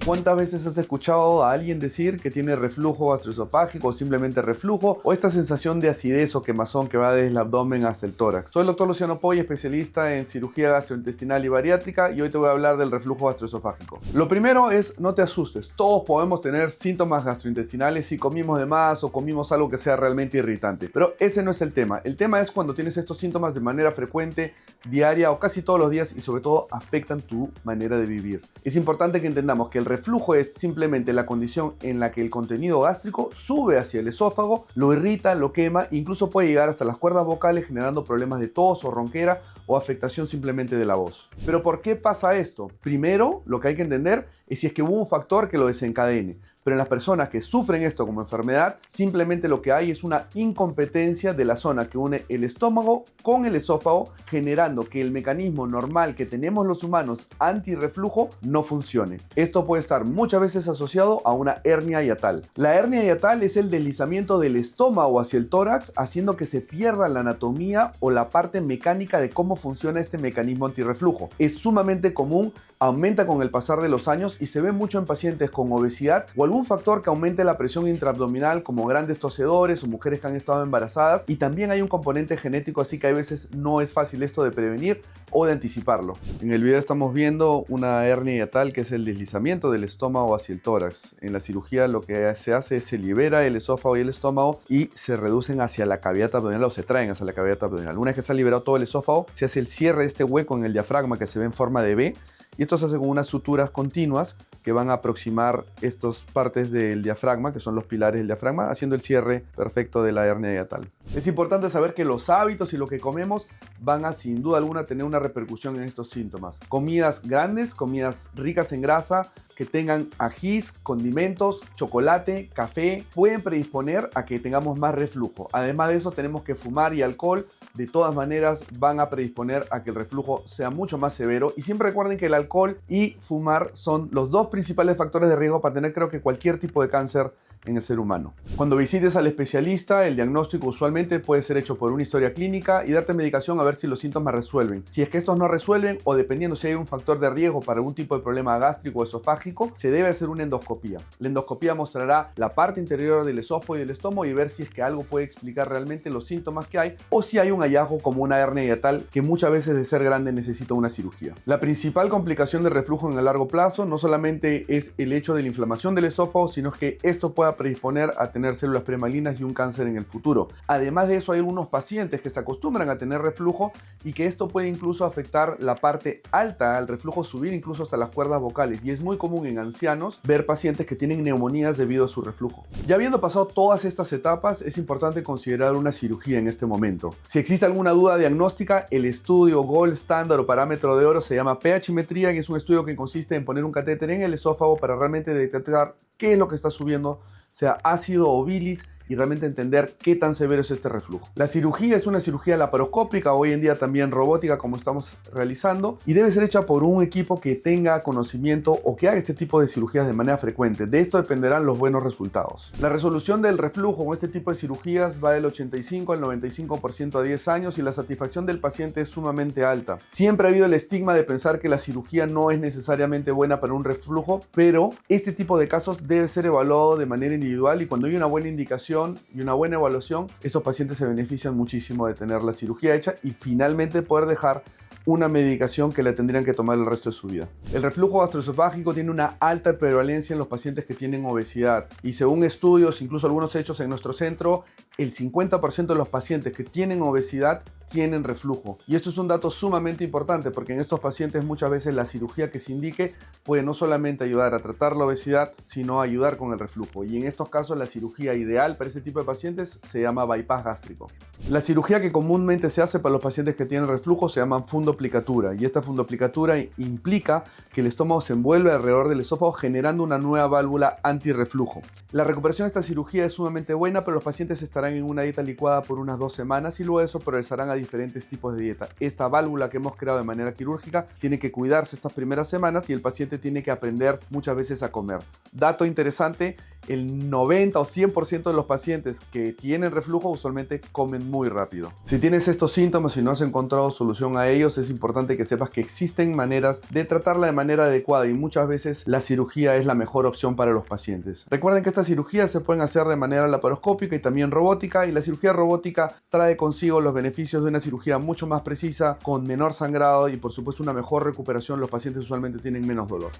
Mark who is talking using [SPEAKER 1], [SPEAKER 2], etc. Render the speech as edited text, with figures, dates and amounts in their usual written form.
[SPEAKER 1] ¿Cuántas veces has escuchado a alguien decir que tiene reflujo gastroesofágico o simplemente reflujo o esta sensación de acidez o quemazón que va desde el abdomen hasta el tórax? Soy el Dr. Luciano Poy, especialista en cirugía gastrointestinal y bariátrica, y hoy te voy a hablar del reflujo gastroesofágico. Lo primero es, no te asustes, todos podemos tener síntomas gastrointestinales si comimos de más o comimos algo que sea realmente irritante, pero ese no es el tema. El tema es cuando tienes estos síntomas de manera frecuente, diaria o casi todos los días y sobre todo afectan tu manera de vivir. Es importante que entendamos que el reflujo es simplemente la condición en la que el contenido gástrico sube hacia el esófago, lo irrita, lo quema, incluso puede llegar hasta las cuerdas vocales generando problemas de tos o ronquera o afectación simplemente de la voz. ¿Pero por qué pasa esto? Primero, lo que hay que entender es si es que hubo un factor que lo desencadene. Pero en las personas que sufren esto como enfermedad, simplemente lo que hay es una incompetencia de la zona que une el estómago con el esófago, generando que el mecanismo normal que tenemos los humanos antirreflujo no funcione. Esto puede estar muchas veces asociado a una hernia hiatal. La hernia hiatal es el deslizamiento del estómago hacia el tórax, haciendo que se pierda la anatomía o la parte mecánica de cómo funciona este mecanismo antirreflujo. Es sumamente común, aumenta con el pasar de los años y se ve mucho en pacientes con obesidad o algún factor que aumente la presión intraabdominal, como grandes tosedores o mujeres que han estado embarazadas, y también hay un componente genético, así que a veces no es fácil esto de prevenir o de anticiparlo. En el video estamos viendo una hernia hiatal, que es el deslizamiento del estómago hacia el tórax. En la cirugía lo que se hace es se libera el esófago y el estómago y se reducen hacia la cavidad abdominal o se traen hacia la cavidad abdominal. Una vez que se ha liberado todo el esófago, se hace el cierre de este hueco en el diafragma que se ve en forma de V, y esto se hace con unas suturas continuas que van a aproximar estas partes del diafragma, que son los pilares del diafragma, haciendo el cierre perfecto de la hernia hiatal. Es importante saber que los hábitos y lo que comemos van a, sin duda alguna, tener una repercusión en estos síntomas. Comidas grandes, comidas ricas en grasa, que tengan ajís, condimentos, chocolate, café, pueden predisponer a que tengamos más reflujo. Además de eso, tenemos que fumar y alcohol. De todas maneras, van a predisponer a que el reflujo sea mucho más severo. Y siempre recuerden que el alcohol y fumar son los dos principales factores de riesgo para tener, creo que, cualquier tipo de cáncer en el ser humano. Cuando visites al especialista, el diagnóstico usualmente puede ser hecho por una historia clínica y darte medicación a ver si los síntomas resuelven. Si es que estos no resuelven, o dependiendo si hay un factor de riesgo para algún tipo de problema gástrico o esofágico, se debe hacer una endoscopía. La endoscopía mostrará la parte interior del esófago y del estómago y ver si es que algo puede explicar realmente los síntomas que hay, o si hay un hallazgo como una hernia hiatal que muchas veces, de ser grande, necesita una cirugía. La principal complicación de reflujo en el largo plazo no solamente es el hecho de la inflamación del esófago, sino que esto pueda predisponer a tener células premalignas y un cáncer en el futuro. Además de eso, hay algunos pacientes que se acostumbran a tener reflujo y que esto puede incluso afectar la parte alta, al reflujo subir incluso hasta las cuerdas vocales, y es muy común en ancianos ver pacientes que tienen neumonías debido a su reflujo. Ya habiendo pasado todas estas etapas, es importante considerar una cirugía en este momento. Si existe alguna duda diagnóstica, el estudio gold standard o parámetro de oro se llama pH-metría, que es un estudio que consiste en poner un catéter en el esófago para realmente detectar qué es lo que está subiendo, sea ácido o bilis, y realmente entender qué tan severo es este reflujo. La cirugía es una cirugía laparoscópica, hoy en día también robótica, como estamos realizando, y debe ser hecha por un equipo que tenga conocimiento o que haga este tipo de cirugías de manera frecuente. De esto dependerán los buenos resultados. La resolución del reflujo con este tipo de cirugías va del 85 al 95% a 10 años y la satisfacción del paciente es sumamente alta. Siempre ha habido el estigma de pensar que la cirugía no es necesariamente buena para un reflujo, pero este tipo de casos debe ser evaluado de manera individual, y cuando hay una buena indicación y una buena evaluación, estos pacientes se benefician muchísimo de tener la cirugía hecha y finalmente poder dejar una medicación que le tendrían que tomar el resto de su vida. El reflujo gastroesofágico tiene una alta prevalencia en los pacientes que tienen obesidad, y según estudios, incluso algunos hechos en nuestro centro, el 50% de los pacientes que tienen obesidad tienen reflujo. Y esto es un dato sumamente importante, porque en estos pacientes muchas veces la cirugía que se indique puede no solamente ayudar a tratar la obesidad, sino a ayudar con el reflujo. Y en estos casos la cirugía ideal para este tipo de pacientes se llama bypass gástrico. La cirugía que comúnmente se hace para los pacientes que tienen reflujo se llama fundoplicatura, y esta fundoplicatura implica que el estómago se envuelve alrededor del esófago, generando una nueva válvula antirreflujo. La recuperación de esta cirugía es sumamente buena, pero los pacientes estarán en una dieta licuada por unas 2 semanas y luego de eso progresarán a diferentes tipos de dieta. Esta válvula que hemos creado de manera quirúrgica tiene que cuidarse estas primeras semanas y el paciente tiene que aprender muchas veces a comer. Dato interesante, el 90 o 100% de los pacientes que tienen reflujo usualmente comen muy rápido. Si tienes estos síntomas y no has encontrado solución a ellos, es importante que sepas que existen maneras de tratarla de manera adecuada y muchas veces la cirugía es la mejor opción para los pacientes. Recuerden que estas cirugías se pueden hacer de manera laparoscópica y también robótica, y la cirugía robótica trae consigo los beneficios de una cirugía mucho más precisa, con menor sangrado y por supuesto una mejor recuperación. Los pacientes usualmente tienen menos dolor.